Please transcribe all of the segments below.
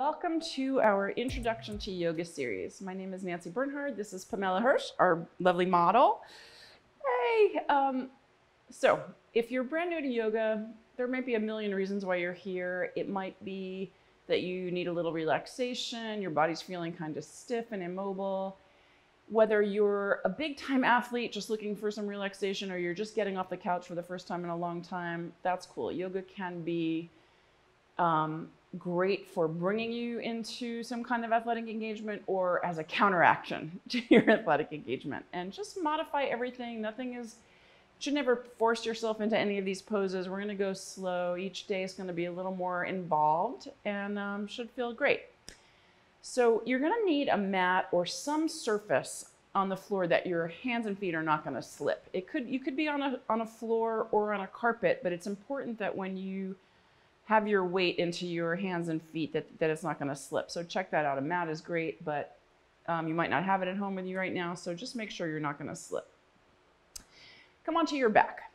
Welcome to our Introduction to Yoga series. My name is Nancy Bernhard. This is Pamela Hirsch, our lovely model. Hey, so if you're brand new to yoga, there might be a million reasons why you're here. It might be that you need a little relaxation, your body's feeling kind of stiff and immobile. Whether you're a big time athlete just looking for some relaxation or you're just getting off the couch for the first time in a long time, that's cool. Yoga can be great for bringing you into some kind of athletic engagement or as a counteraction to your athletic engagement. And just modify everything. Should never force yourself into any of these poses. We're gonna go slow. Each day is gonna be a little more involved and should feel great. So you're gonna need a mat or some surface on the floor that your hands and feet are not gonna slip. You could be on a floor or on a carpet, but it's important that when you have your weight into your hands and feet that it's not gonna slip. So check that out. A mat is great, but you might not have it at home with you right now, so just make sure you're not gonna slip. Come onto your back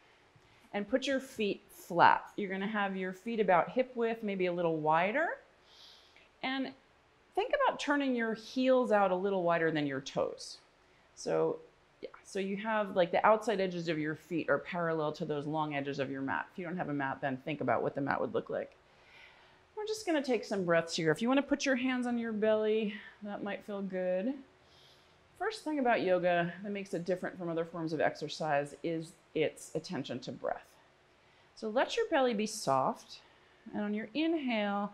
and put your feet flat. You're gonna have your feet about hip width, maybe a little wider. And think about turning your heels out a little wider than your toes. So you have like the outside edges of your feet are parallel to those long edges of your mat. If you don't have a mat, then think about what the mat would look like. We're just gonna take some breaths here. If you wanna put your hands on your belly, that might feel good. First thing about yoga that makes it different from other forms of exercise is its attention to breath. So let your belly be soft, and on your inhale,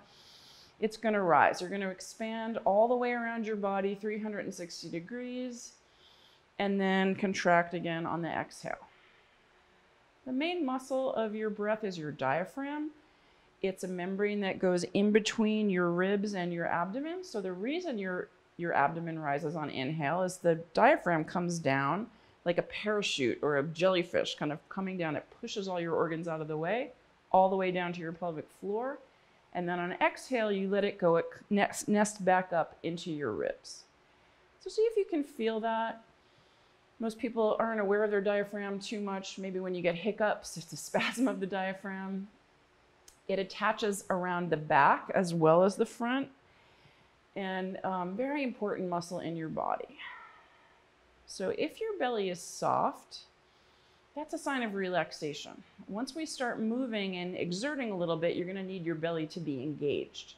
it's gonna rise. You're gonna expand all the way around your body, 360 degrees, and then contract again on the exhale. The main muscle of your breath is your diaphragm. It's a membrane that goes in between your ribs and your abdomen. So the reason your abdomen rises on inhale is the diaphragm comes down like a parachute or a jellyfish kind of coming down. It pushes all your organs out of the way, all the way down to your pelvic floor. And then on exhale, you let it go, it nests back up into your ribs. So see if you can feel that. Most people aren't aware of their diaphragm too much. Maybe when you get hiccups, it's a spasm of the diaphragm. It attaches around the back as well as the front, and very important muscle in your body. So if your belly is soft, that's a sign of relaxation. Once we start moving and exerting a little bit, you're gonna need your belly to be engaged,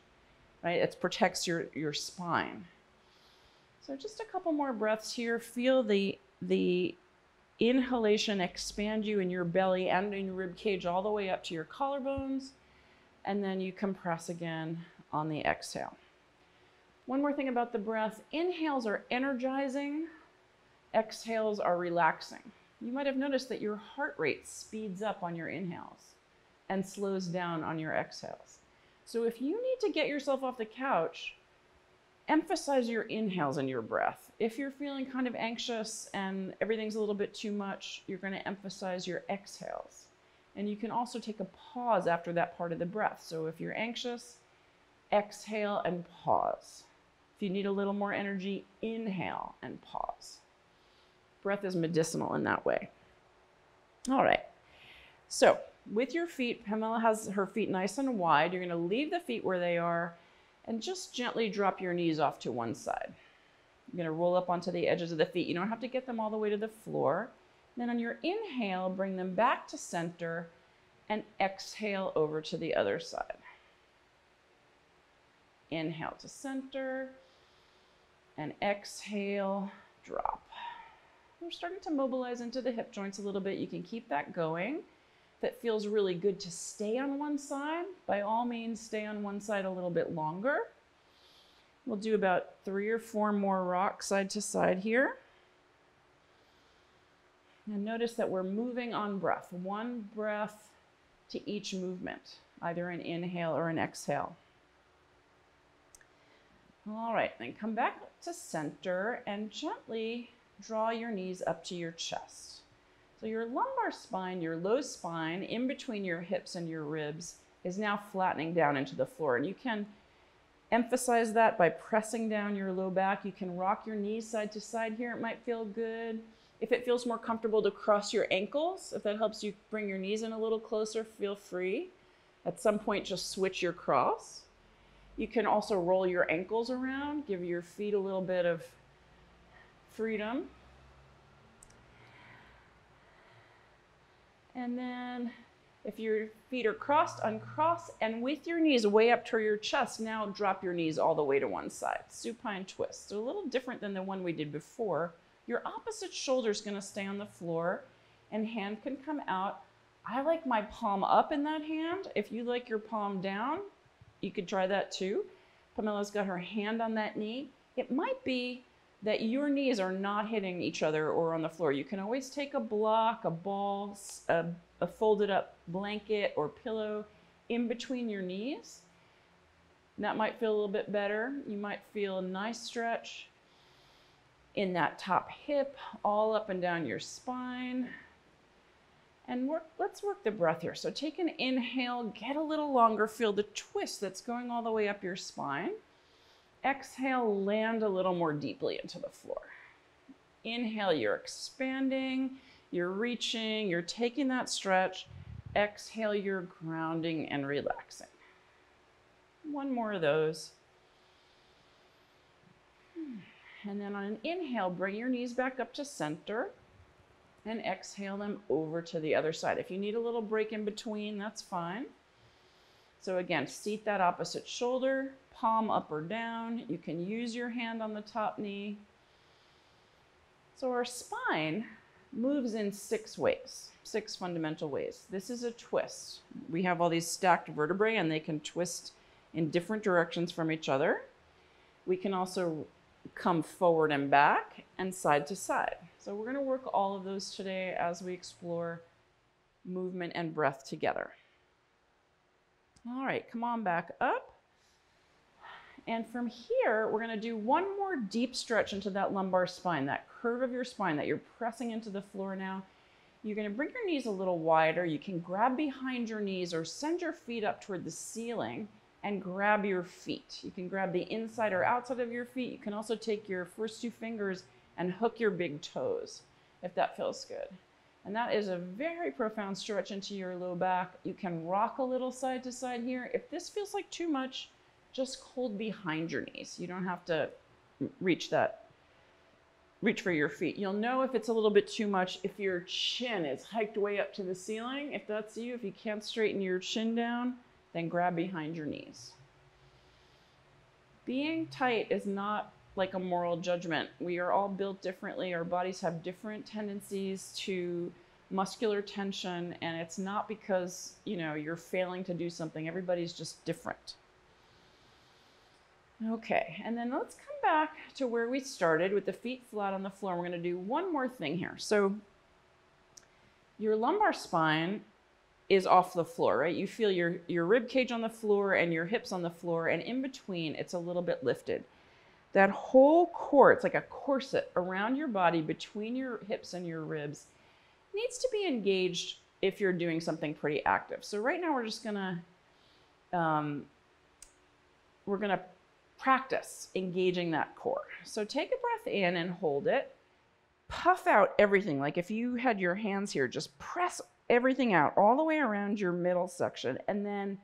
right? It protects your spine. So just a couple more breaths here. Feel the inhalation expand you in your belly and in your rib cage all the way up to your collarbones, and then you compress again on the exhale. One more thing about the breath, inhales are energizing, exhales are relaxing. You might have noticed that your heart rate speeds up on your inhales and slows down on your exhales. So if you need to get yourself off the couch, emphasize your inhales and your breath. If you're feeling kind of anxious and everything's a little bit too much, you're going to emphasize your exhales. And you can also take a pause after that part of the breath. So if you're anxious, exhale and pause. If you need a little more energy, inhale and pause. Breath is medicinal in that way. All right. So with your feet, Pamela has her feet nice and wide. You're going to leave the feet where they are and just gently drop your knees off to one side. You're gonna roll up onto the edges of the feet. You don't have to get them all the way to the floor. Then on your inhale, bring them back to center and exhale over to the other side. Inhale to center and exhale, drop. We're starting to mobilize into the hip joints a little bit. You can keep that going. If it feels really good to stay on one side, by all means, stay on one side a little bit longer. We'll do about 3 or 4 more rocks side to side here. And notice that we're moving on breath. 1 breath to each movement, either an inhale or an exhale. All right, then come back to center and gently draw your knees up to your chest. So your lumbar spine, your low spine, in between your hips and your ribs is now flattening down into the floor. And you can emphasize that by pressing down your low back. You can rock your knees side to side here. It might feel good. If it feels more comfortable to cross your ankles, if that helps you bring your knees in a little closer, feel free. At some point, just switch your cross. You can also roll your ankles around, give your feet a little bit of freedom. And then if your feet are crossed, uncross, and with your knees way up to your chest, now drop your knees all the way to one side. Supine twist. So a little different than the one we did before. Your opposite shoulder is going to stay on the floor and hand can come out. I like my palm up in that hand. If you like your palm down, you could try that too. Pamela's got her hand on that knee. It might be that your knees are not hitting each other or on the floor. You can always take a block, a ball, a folded up blanket or pillow in between your knees. That might feel a little bit better. You might feel a nice stretch in that top hip, all up and down your spine. And let's work the breath here. So take an inhale, get a little longer, feel the twist that's going all the way up your spine. Exhale, land a little more deeply into the floor. Inhale, you're expanding, you're reaching, you're taking that stretch. Exhale, you're grounding and relaxing. One more of those. And then on an inhale, bring your knees back up to center and exhale them over to the other side. If you need a little break in between, that's fine. So again, seat that opposite shoulder, palm up or down. You can use your hand on the top knee. So our spine moves in 6 ways, 6 fundamental ways. This is a twist. We have all these stacked vertebrae and they can twist in different directions from each other. We can also come forward and back and side to side. So we're going to work all of those today as we explore movement and breath together. All right, come on back up. And from here, we're going to do one more deep stretch into that lumbar spine, that curve of your spine that you're pressing into the floor now. You're going to bring your knees a little wider. You can grab behind your knees or send your feet up toward the ceiling and grab your feet. You can grab the inside or outside of your feet. You can also take your first 2 fingers and hook your big toes, if that feels good. And that is a very profound stretch into your low back. You can rock a little side to side here. If this feels like too much, just hold behind your knees. You don't have to reach for your feet. You'll know if it's a little bit too much if your chin is hiked way up to the ceiling. If that's you, if you can't straighten your chin down, then grab behind your knees. Being tight is not like a moral judgment. We are all built differently. Our bodies have different tendencies to muscular tension, and it's not because, you're failing to do something. Everybody's just different. Okay, and then let's come back to where we started with the feet flat on the floor. We're going to do one more thing here. So your lumbar spine is off the floor, right? You feel your rib cage on the floor and your hips on the floor, and in between it's a little bit lifted. That whole core, it's like a corset around your body between your hips and your ribs, needs to be engaged if you're doing something pretty active. So right now we're just gonna practice engaging that core. So take a breath in and hold it. Puff out everything. Like if you had your hands here, just press everything out all the way around your middle section and then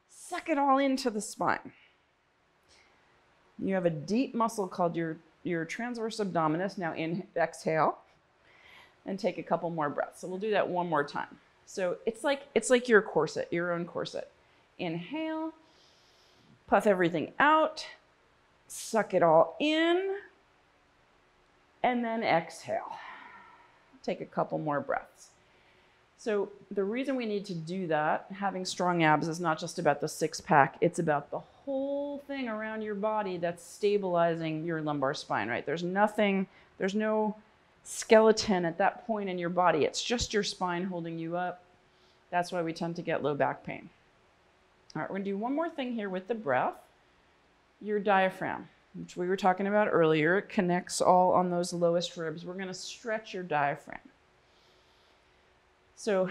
suck it all into the spine. You have a deep muscle called your transverse abdominis. Now exhale and take a couple more breaths. So we'll do that one more time. So it's like your corset, your own corset. Inhale, puff everything out, suck it all in, and then exhale. Take a couple more breaths. So the reason we need to do that, having strong abs, is not just about the 6-pack, it's about the whole thing around your body that's stabilizing your lumbar spine, right? There's no skeleton at that point in your body. It's just your spine holding you up. That's why we tend to get low back pain. All right, we're gonna do one more thing here with the breath. Your diaphragm, which we were talking about earlier, it connects all on those lowest ribs. We're gonna stretch your diaphragm. So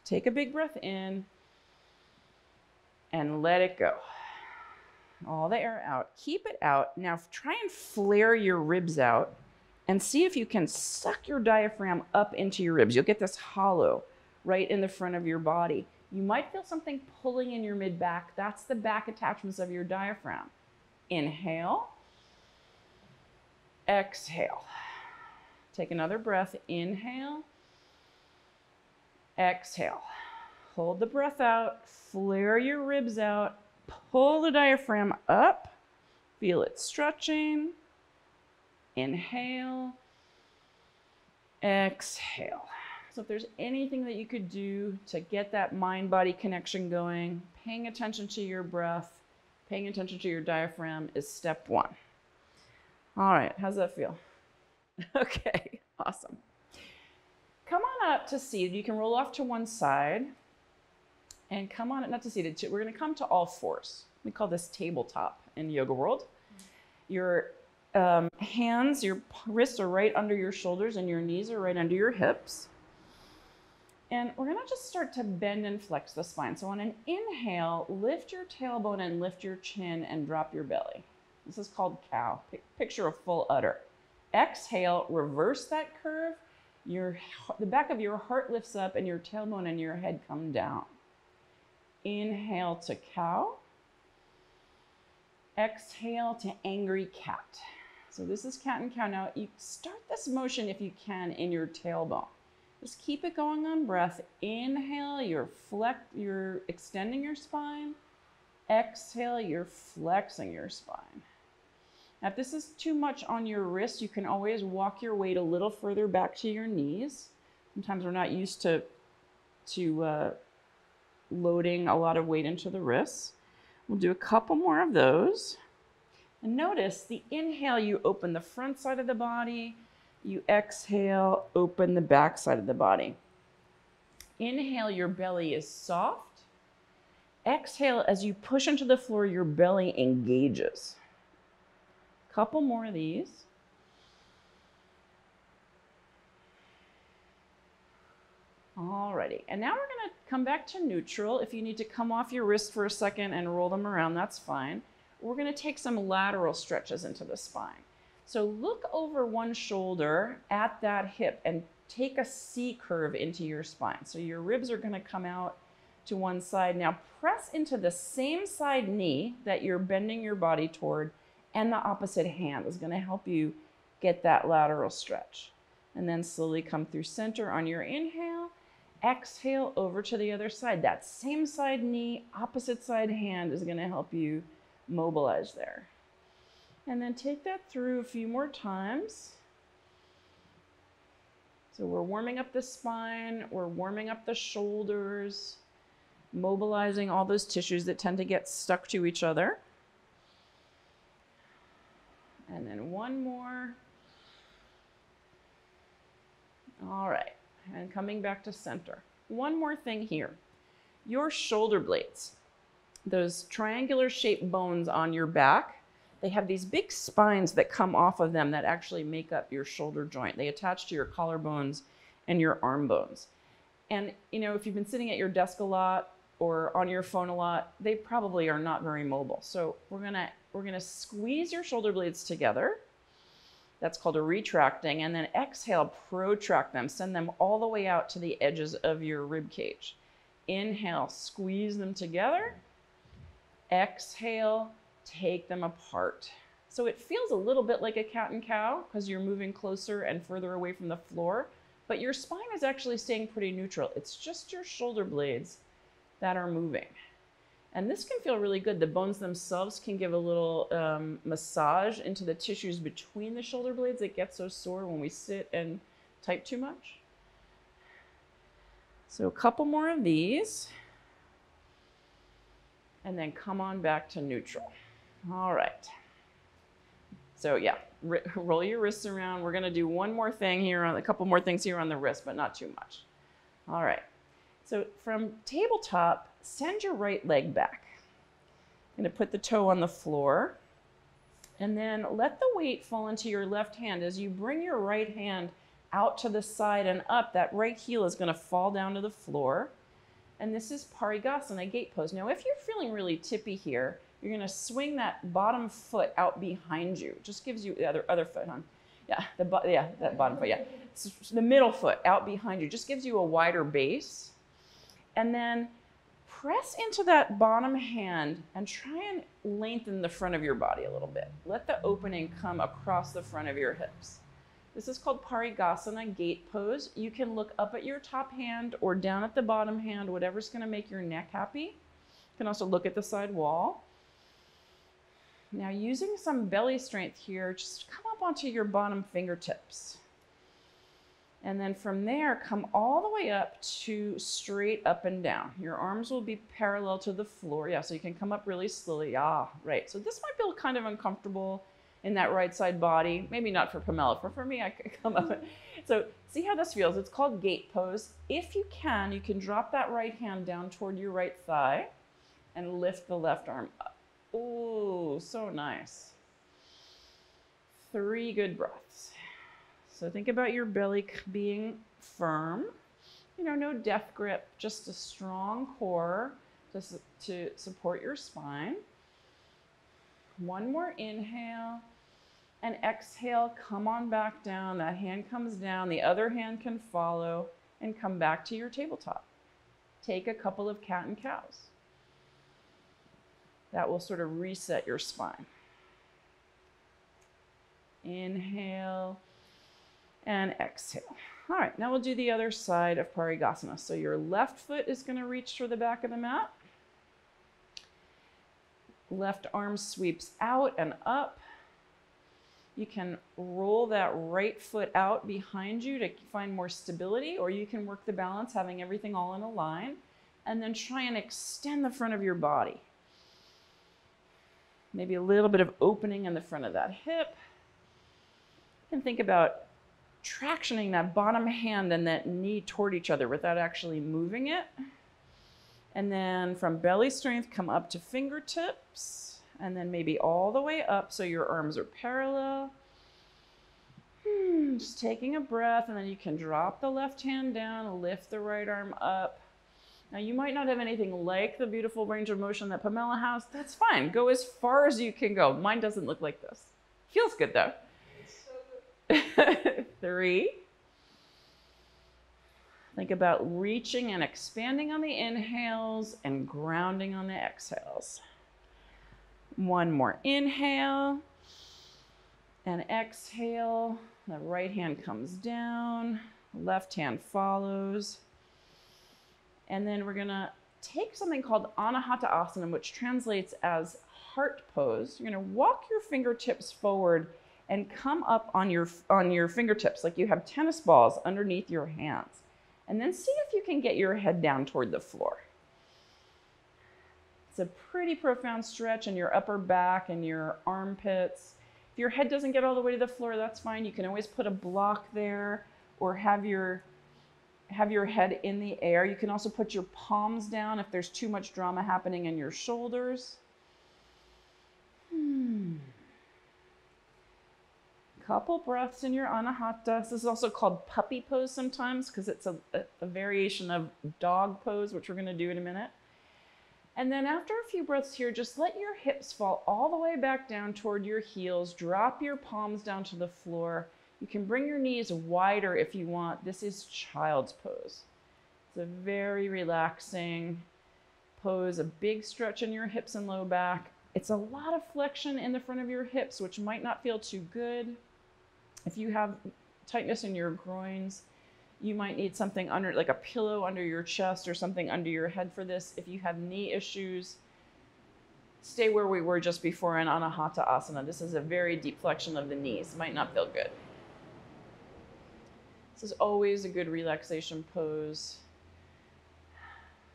take a big breath in and let it go. All the air out. Keep it out. Now try and flare your ribs out and see if you can suck your diaphragm up into your ribs. You'll get this hollow right in the front of your body. You might feel something pulling in your mid-back. That's the back attachments of your diaphragm. Inhale. Exhale. Take another breath. Inhale. Exhale. Hold the breath out. Flare your ribs out. Pull the diaphragm up. Feel it stretching. Inhale. Exhale. So if there's anything that you could do to get that mind-body connection going, paying attention to your breath, paying attention to your diaphragm is step one. All right, how's that feel? Okay, awesome. Come on up to seated. You can roll off to one side and come on, not to seated, we're gonna come to all fours. We call this tabletop in yoga world. Your hands, your wrists are right under your shoulders and your knees are right under your hips. And we're gonna just start to bend and flex the spine. So on an inhale, lift your tailbone and lift your chin and drop your belly. This is called cow. Picture a full udder. Exhale, reverse that curve. The back of your heart lifts up and your tailbone and your head come down. Inhale to cow. Exhale to angry cat. So this is cat and cow. Now you start this motion if you can in your tailbone. Just keep it going on breath. Inhale, you're extending your spine. Exhale, you're flexing your spine. Now, if this is too much on your wrist, you can always walk your weight a little further back to your knees. Sometimes we're not used to loading a lot of weight into the wrists. We'll do a couple more of those. And notice the inhale, you open the front side of the body. You exhale, open the back side of the body. Inhale, your belly is soft. Exhale, as you push into the floor, your belly engages. Couple more of these. Alrighty, and now we're gonna come back to neutral. If you need to come off your wrist for a second and roll them around, that's fine. We're gonna take some lateral stretches into the spine. So look over one shoulder at that hip and take a C curve into your spine. So your ribs are gonna come out to one side. Now press into the same side knee that you're bending your body toward, and the opposite hand is gonna help you get that lateral stretch. And then slowly come through center on your inhale. Exhale over to the other side. That same side knee, opposite side hand is gonna help you mobilize there. And then take that through a few more times. So we're warming up the spine, we're warming up the shoulders, mobilizing all those tissues that tend to get stuck to each other. And then one more. All right, and coming back to center. One more thing here. Your shoulder blades, those triangular shaped bones on your back, they have these big spines that come off of them that actually make up your shoulder joint. They attach to your collarbones and your arm bones. And you know, if you've been sitting at your desk a lot or on your phone a lot, they probably are not very mobile. So we're gonna squeeze your shoulder blades together. That's called a retracting, and then exhale, protract them. Send them all the way out to the edges of your rib cage. Inhale, squeeze them together. Exhale, take them apart. So it feels a little bit like a cat and cow because you're moving closer and further away from the floor, but your spine is actually staying pretty neutral. It's just your shoulder blades that are moving. And this can feel really good. The bones themselves can give a little massage into the tissues between the shoulder blades that get so sore when we sit and type too much. So a couple more of these. And then come on back to neutral. All right. So yeah, roll your wrists around. We're gonna do one more thing here, a couple more things here on the wrist, but not too much. All right. So from tabletop, send your right leg back. I'm gonna put the toe on the floor and then let the weight fall into your left hand. As you bring your right hand out to the side and up, that right heel is gonna fall down to the floor. And this is Parigasana, gate pose. Now, if you're feeling really tippy here, you're gonna swing that bottom foot out behind you. It just gives you the other foot, huh? Yeah, that bottom foot, yeah. It's the middle foot out behind you, just gives you a wider base. And then press into that bottom hand and try and lengthen the front of your body a little bit. Let the opening come across the front of your hips. This is called Parigasana, gate pose. You can look up at your top hand or down at the bottom hand, whatever's going to make your neck happy. You can also look at the side wall. Now, using some belly strength here, just come up onto your bottom fingertips. And then from there, come all the way up to straight up and down. Your arms will be parallel to the floor. Yeah, so you can come up really slowly. Ah, right. So this might feel kind of uncomfortable in that right side body. Maybe not for Pamela, for me, I could come up. So see how this feels. It's called gate pose. If you can drop that right hand down toward your right thigh and lift the left arm up. Oh, so nice. 3 good breaths. So think about your belly being firm. You know, no death grip, just a strong core to support your spine. 1 more inhale. And exhale, come on back down. That hand comes down. The other hand can follow and come back to your tabletop. Take a couple of cat and cows. That will sort of reset your spine. Inhale and exhale. All right, now we'll do the other side of Parigasana. So your left foot is going to reach for the back of the mat. Left arm sweeps out and up. You can roll that right foot out behind you to find more stability, or you can work the balance, having everything all in a line, and then try and extend the front of your body. Maybe a little bit of opening in the front of that hip. You can think about tractioning that bottom hand and that knee toward each other without actually moving it. And then from belly strength, come up to fingertips. And then maybe all the way up so your arms are parallel. Just taking a breath, and then you can drop the left hand down, lift the right arm up. Now you might not have anything like the beautiful range of motion that Pamela has. That's fine. Go as far as you can go. Mine doesn't look like this. Feels good though. It's so good. 3. Think about reaching and expanding on the inhales and grounding on the exhales. 1 more inhale and exhale. The right hand comes down, left hand follows. And then we're gonna take something called Anahata Asana, which translates as heart pose. You're gonna walk your fingertips forward and come up on your fingertips like you have tennis balls underneath your hands. And then see if you can get your head down toward the floor. It's a pretty profound stretch in your upper back and your armpits. If your head doesn't get all the way to the floor, that's fine. You can always put a block there or have your head in the air. You can also put your palms down if there's too much drama happening in your shoulders. Couple breaths in your Anahata. This is also called puppy pose sometimes because it's a variation of dog pose, which we're going to do in a minute. And then after a few breaths here, just let your hips fall all the way back down toward your heels. Drop your palms down to the floor. You can bring your knees wider if you want. This is child's pose. It's a very relaxing pose, a big stretch in your hips and low back. It's a lot of flexion in the front of your hips, which might not feel too good. If you have tightness in your groins, you might need something under, like a pillow under your chest or something under your head for this. If you have knee issues, stay where we were just before in Anahata Asana. This is a very deep flexion of the knees. Might not feel good. This is always a good relaxation pose.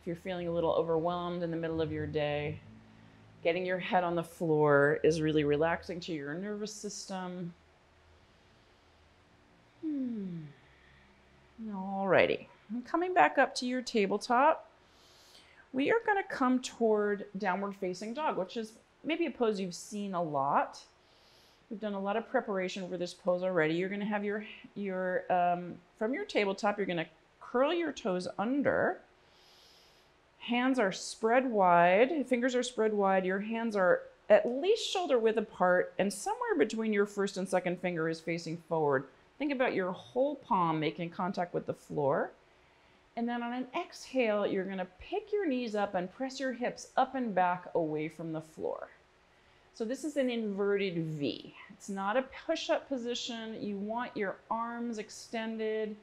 If you're feeling a little overwhelmed in the middle of your day, getting your head on the floor is really relaxing to your nervous system. Alrighty, I'm coming back up to your tabletop. We are going to come toward downward facing dog, which is maybe a pose you've seen a lot. We've done a lot of preparation for this pose already. You're going to have from your tabletop, you're going to curl your toes under. Hands are spread wide, fingers are spread wide. Your hands are at least shoulder width apart, and somewhere between your first and second finger is facing forward. Think about your whole palm making contact with the floor. And then on an exhale, you're going to pick your knees up and press your hips up and back away from the floor. So this is an inverted V. It's not a push-up position. You want your arms extended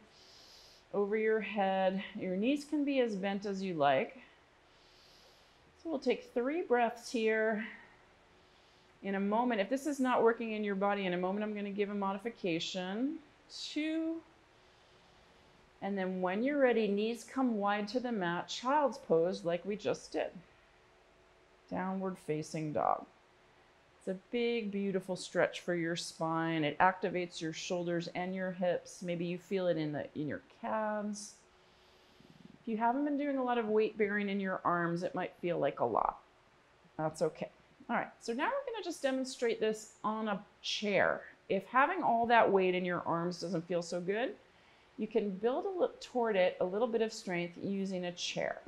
over your head. Your knees can be as bent as you like. So we'll take 3 breaths here. In a moment, if this is not working in your body, in a moment I'm going to give a modification. 2. And then when you're ready, knees come wide to the mat, child's pose like we just did. Downward facing dog. It's a big, beautiful stretch for your spine. It activates your shoulders and your hips. Maybe you feel it in your calves. If you haven't been doing a lot of weight bearing in your arms, it might feel like a lot. That's okay. All right, so now we're going to just demonstrate this on a chair. If having all that weight in your arms doesn't feel so good, you can build toward it a little bit of strength using a chair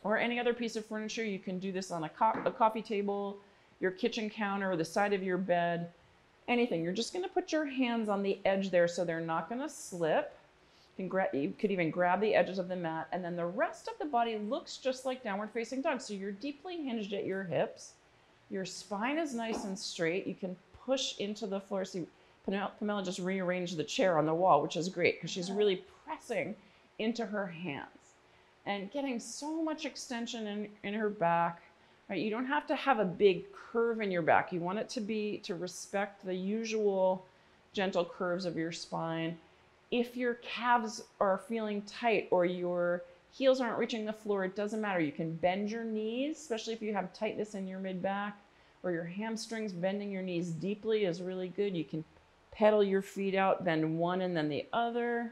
or any other piece of furniture. You can do this on a coffee table, your kitchen counter, or the side of your bed, anything. You're just going to put your hands on the edge there so they're not going to slip. You could even grab the edges of the mat, and then the rest of the body looks just like downward facing dog. So you're deeply hinged at your hips. Your spine is nice and straight. You can push into the floor. See, Pamela just rearranged the chair on the wall, which is great because she's really pressing into her hands and getting so much extension in her back. Right? You don't have to have a big curve in your back. You want it to respect the usual gentle curves of your spine. If your calves are feeling tight or your heels aren't reaching the floor, it doesn't matter. You can bend your knees, especially if you have tightness in your mid-back or your hamstrings. Bending your knees deeply is really good. You can pedal your feet out, bend one and then the other.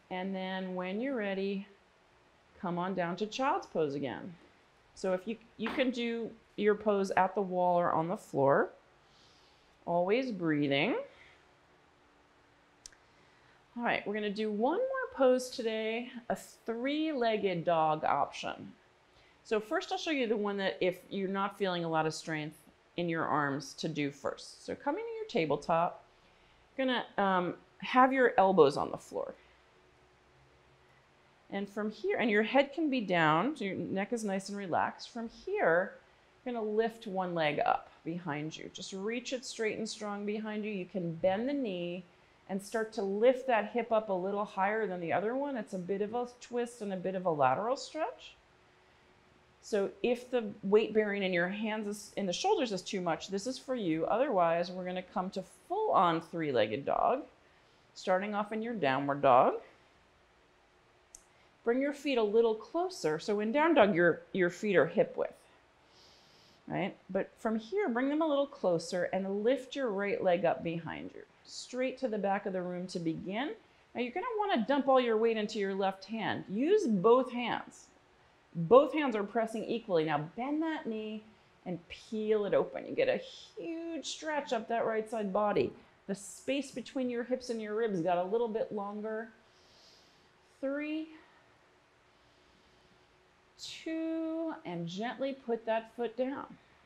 And then when you're ready, come on down to child's pose again. So if you can do your pose at the wall or on the floor, always breathing. All right, we're going to do one more pose today, a 3-legged dog option. So first I'll show you the one that if you're not feeling a lot of strength in your arms to do first. So coming to your tabletop, you're going to have your elbows on the floor. And from here, and your head can be down, so your neck is nice and relaxed. From here, you're going to lift one leg up behind you. Just reach it straight and strong behind you. You can bend the knee and start to lift that hip up a little higher than the other one. It's a bit of a twist and a bit of a lateral stretch. So if the weight bearing in your hands in the shoulders is too much, this is for you. Otherwise, we're going to come to full on 3-legged dog, starting off in your downward dog. Bring your feet a little closer. So in down dog, your feet are hip width, right? But from here, bring them a little closer and lift your right leg up behind you, straight to the back of the room to begin. Now you're going to want to dump all your weight into your left hand. Use both hands. Both hands are pressing equally. Now bend that knee and peel it open. You get a huge stretch up that right side body. The space between your hips and your ribs got a little bit longer. 3, 2, and gently put that foot down.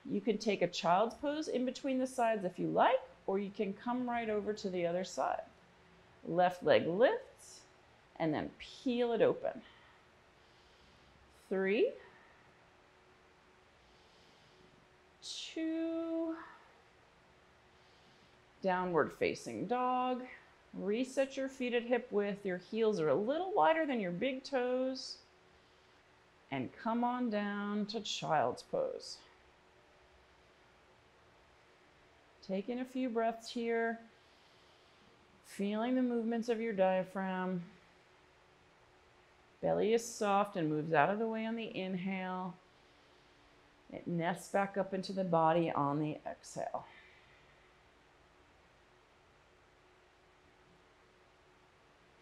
You can take a child's pose in between the sides if you like, or you can come right over to the other side. Left leg lifts, and then peel it open. 3, 2, downward facing dog. Reset your feet at hip width. Your heels are a little wider than your big toes. And come on down to child's pose. Taking a few breaths here, feeling the movements of your diaphragm. Belly is soft and moves out of the way on the inhale. It nests back up into the body on the exhale.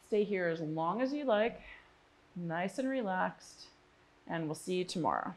Stay here as long as you like, nice and relaxed, and we'll see you tomorrow.